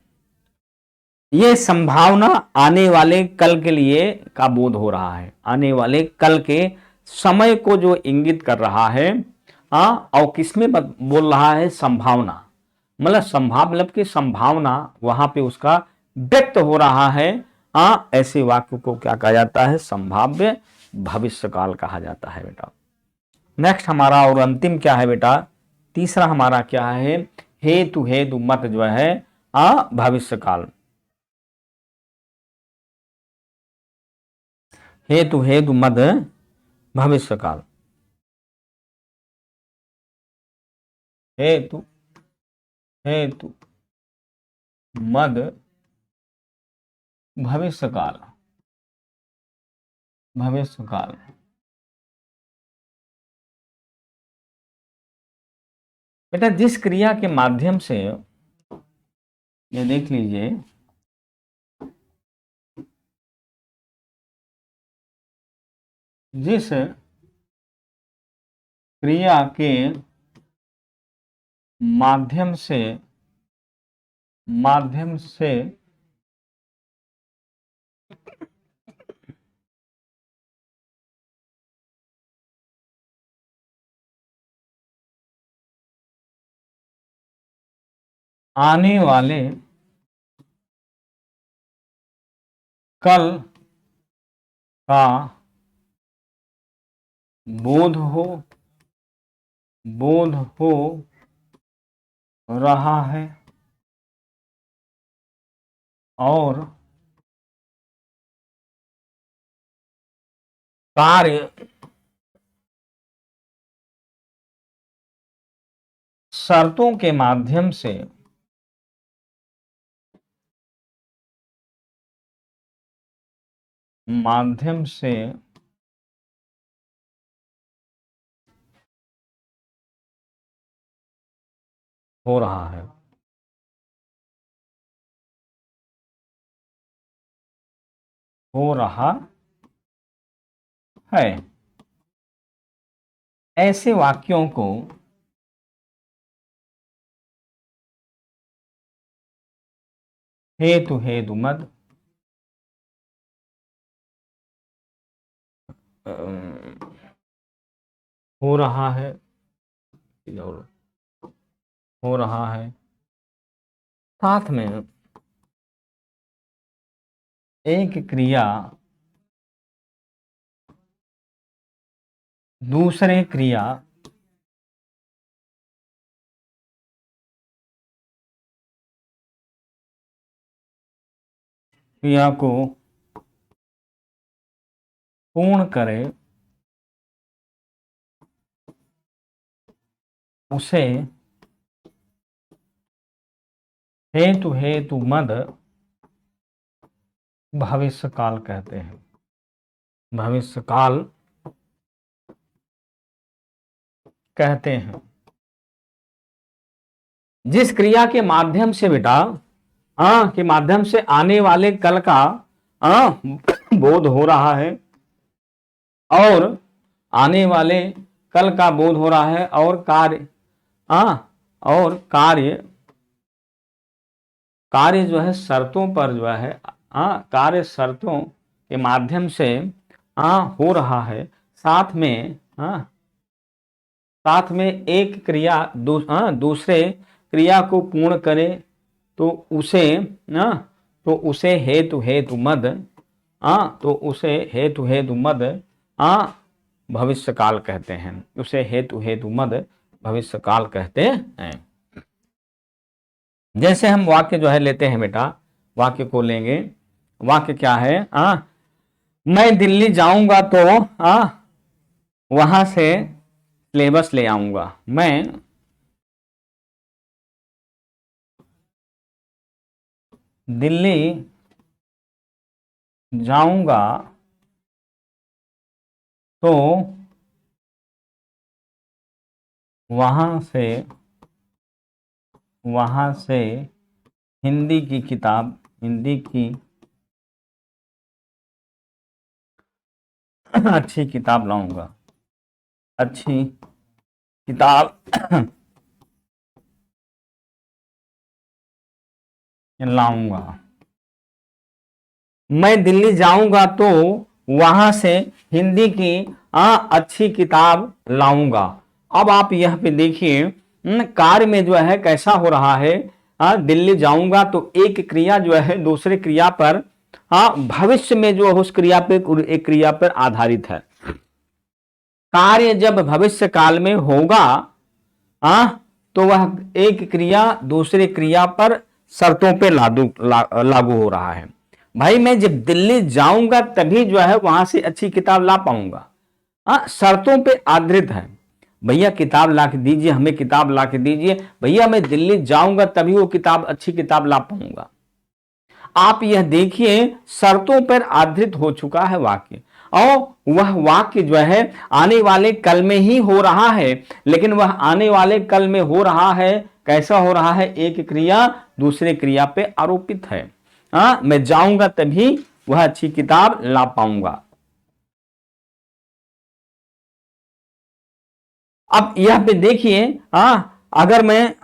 ये संभावना आने वाले कल के लिए का बोध हो रहा है, आने वाले कल के समय को जो इंगित कर रहा है। और किसमें बोल रहा है, संभावना, मतलब मतलब कि संभावना वहां पे उसका व्यक्त हो रहा है। ऐसे वाक्य को क्या कहा जाता है, संभाव्य भविष्यकाल कहा जाता है बेटा। नेक्स्ट हमारा और अंतिम क्या है बेटा, तीसरा हमारा क्या है, हेतु मत जो है भविष्यकाल। हेतु मद भविष्यकाल, हेतु मद भविष्यकाल। बेटा जिस क्रिया के माध्यम से, ये देख लीजिए, जिस क्रिया के माध्यम से आने वाले कल का बोध हो बोध हो रहा है और कार्य शर्तों के माध्यम से हो रहा है। हो रहा है। ऐसे वाक्यों को हेतु हेतु मद हो रहा है, हो रहा है, साथ में एक क्रिया दूसरे क्रिया को पूर्ण करे, उसे हेतु हेतु मद भविष्य काल कहते हैं। भविष्य काल कहते हैं। जिस क्रिया के माध्यम से बेटा के माध्यम से आने वाले कल का बोध हो रहा है और आने वाले कल का बोध हो रहा है और कार्य जो है शर्तों पर जो है कार्य शर्तों के माध्यम से हो रहा है। साथ में एक क्रिया दूसरे क्रिया को पूर्ण करे तो उसे हेतु हेतु मद भविष्य काल कहते हैं। उसे हेतु हेतु मद भविष्य काल कहते हैं। जैसे हम वाक्य जो है लेते हैं बेटा, वाक्य को लेंगे। वाक्य क्या है? मैं दिल्ली जाऊंगा तो वहां से सिलेबस ले आऊंगा। मैं दिल्ली जाऊंगा तो वहां से हिंदी की अच्छी किताब लाऊंगा। अच्छी किताब लाऊंगा। मैं दिल्ली जाऊंगा तो वहां से हिंदी की अच्छी किताब लाऊंगा। अब आप यहां पे देखिए कार्य में जो है कैसा हो रहा है। दिल्ली जाऊंगा तो एक क्रिया जो है दूसरे क्रिया पर भविष्य में जो उस क्रिया पे एक क्रिया पर आधारित है। कार्य जब भविष्य काल में होगा तो वह एक क्रिया दूसरे क्रिया पर शर्तों पे लागू हो रहा है। भाई मैं जब दिल्ली जाऊंगा तभी जो है वहां से अच्छी किताब ला पाऊंगा। शर्तों पे आधारित है। भैया किताब ला के दीजिए, हमें किताब ला के दीजिए। भैया मैं दिल्ली जाऊंगा तभी वो किताब अच्छी किताब ला पाऊंगा। आप यह देखिए शर्तों पर आधारित हो चुका है वाक्य, और वह वाक्य जो है आने वाले कल में ही हो रहा है। लेकिन वह आने वाले कल में हो रहा है कैसा हो रहा है? एक क्रिया दूसरे क्रिया पे आरोपित है। मैं जाऊंगा तभी वह अच्छी किताब ला पाऊंगा। अब यह पे देखिए अगर मैं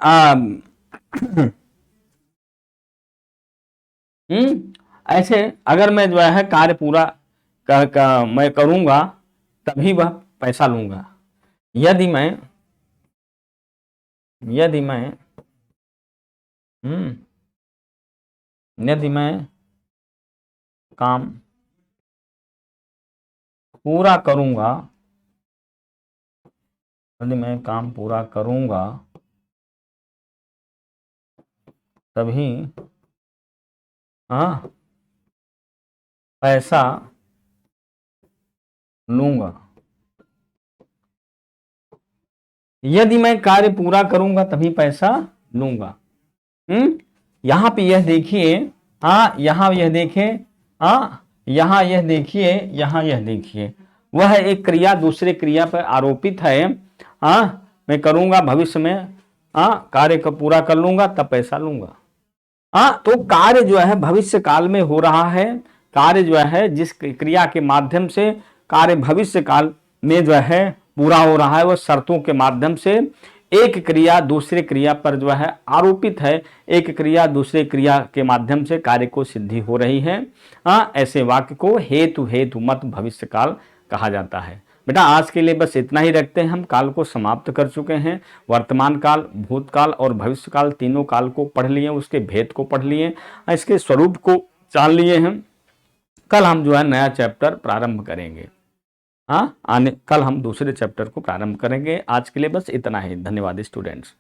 ऐसे अगर मैं जो है कार्य पूरा मैं करूंगा तभी वह पैसा लूंगा। यदि मैं यदि मैं काम पूरा करूंगा, यदि मैं काम पूरा करूंगा तभी पैसा लूंगा। यदि मैं कार्य पूरा करूंगा तभी पैसा लूंगा। यहां पे यह देखिए, यहां यह देखें, यहां यह देखिए, यहां यह देखिए, वह एक क्रिया दूसरे क्रिया पर आरोपित है। मैं करूंगा भविष्य में, कार्य को पूरा कर लूंगा तब पैसा लूंगा। तो कार्य जो है भविष्य काल में हो रहा है। कार्य जो है जिस क्रिया के माध्यम से कार्य भविष्य काल में जो है पूरा हो रहा है, वह शर्तों के माध्यम से एक क्रिया दूसरे क्रिया पर जो है आरोपित है। एक क्रिया दूसरे क्रिया के माध्यम से कार्य को सिद्धि हो रही है। ऐसे वाक्य को हेतु हेतु मत भविष्य काल कहा जाता है। बेटा आज के लिए बस इतना ही रखते हैं। हम काल को समाप्त कर चुके हैं। वर्तमान काल, भूतकाल और भविष्य काल तीनों काल को पढ़ लिए, उसके भेद को पढ़ लिए, इसके स्वरूप को जान लिए हैं। कल हम जो है नया चैप्टर प्रारंभ करेंगे। कल हम दूसरे चैप्टर को प्रारंभ करेंगे। आज के लिए बस इतना ही। धन्यवाद स्टूडेंट्स।